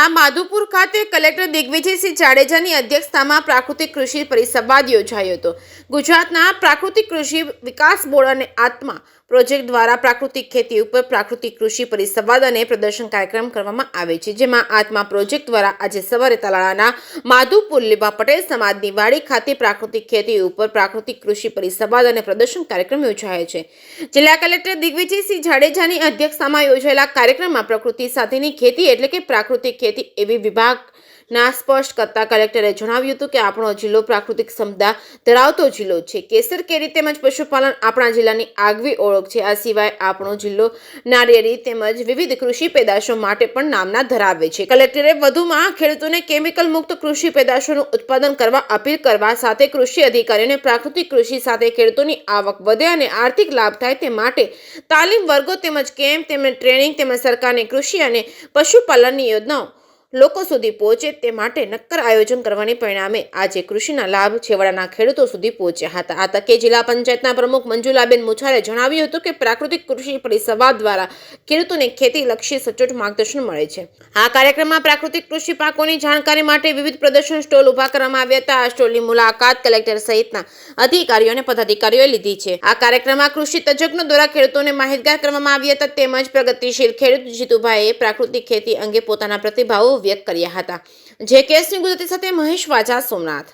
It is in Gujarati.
જિલ્લાના માધુપુર ખાતે કલેક્ટર દિગ્વિજયસિંહ જાડેજાની અધ્યક્ષતામાં પ્રાકૃતિક કૃષિ પરિસંવાદ યોજાયો હતો। ગુજરાતના પ્રાકૃતિક કૃષિ વિકાસ બોર્ડ અને આત્મા પ્રોજેક્ટ દ્વારા પ્રાકૃતિક ખેતી ઉપર પ્રાકૃતિક કૃષિ પરિસંવાદ અને પ્રદર્શન કાર્યક્રમ કરવામાં આવે છે, જેમાં આત્મા પ્રોજેક્ટ દ્વારા આજે સવારે તાલાળાના માધુપુર લીંબા પટેલ સમાજની વાડી ખાતે પ્રાકૃતિક ખેતી ઉપર પ્રાકૃતિક કૃષિ પરિસંવાદ અને પ્રદર્શન કાર્યક્રમ યોજાયો છે। જિલ્લા કલેક્ટર દિગ્વિજયસિંહ જાડેજાની અધ્યક્ષતામાં યોજાયેલા કાર્યક્રમમાં પ્રકૃતિ સાથેની ખેતી એટલે કે પ્રાકૃતિક ખેતી એવી વિભાગના સ્પષ્ટ કરતા કલેક્ટરે જણાવ્યું હતું કે આપણો જિલ્લો પ્રાકૃતિક ક્ષમતા ધરાવતો જિલ્લો છે। કેસર કેરી તેમજ પશુપાલન આપણા જિલ્લાની આગવી ઓળખ છે। આ સિવાય આપણો જિલ્લો નારિયેળી તેમજ વિવિધ કૃષિ પેદાશો માટે પણ નામના ધરાવે છે। કલેક્ટરે વધુમાં ખેડૂતોને કેમિકલ મુક્ત કૃષિ પેદાશોનું ઉત્પાદન કરવા અપીલ કરવા સાથે કૃષિ અધિકારીઓને પ્રાકૃતિક કૃષિ સાથે ખેડૂતોની આવક વધે અને આર્થિક લાભ થાય તે માટે તાલીમ વર્ગો તેમજ કેમ્પ તેમજ ટ્રેનિંગ તેમજ સરકારની કૃષિ અને પશુપાલનની યોજનાઓ લોકો સુધી પહોંચે તે માટે નક્કર આયોજન કરવાની પરિણામે આજે કૃષિના લાભ છેવાડાના ખેડૂતો સુધી પહોંચ્યા હતા। આ તકે જિલ્લા પંચાયતના પ્રમુખ મંજુલાબેન મુછારે જણાવ્યું હતું કે પ્રાકૃતિક કૃષિ પરિસંવાદ દ્વારા ખેડૂતોને ખેતી લક્ષી સચોટ માર્ગદર્શન મળે છે। આ કાર્યક્રમમાં પ્રાકૃતિક કૃષિ પાકોની જાણકારી માટે વિવિધ પ્રદર્શન સ્ટોલ ઉભા કરવામાં આવ્યા હતા। આ સ્ટોલની મુલાકાત કલેક્ટર સહિતના અધિકારીઓ અને પદાધિકારીઓએ લીધી છે। આ કાર્યક્રમમાં કૃષિ તજજ્ઞો દ્વારા ખેડૂતોને માહિતગાર કરવામાં આવ્યા હતા તેમજ પ્રગતિશીલ ખેડૂત જીતુભાઈએ પ્રાકૃતિક ખેતી અંગે પોતાના પ્રતિભાવો વ્યક્ત કર્યા હતા। જે કેસની ગુજરાતી સાથે મહેશ વાજા, સોમનાથ।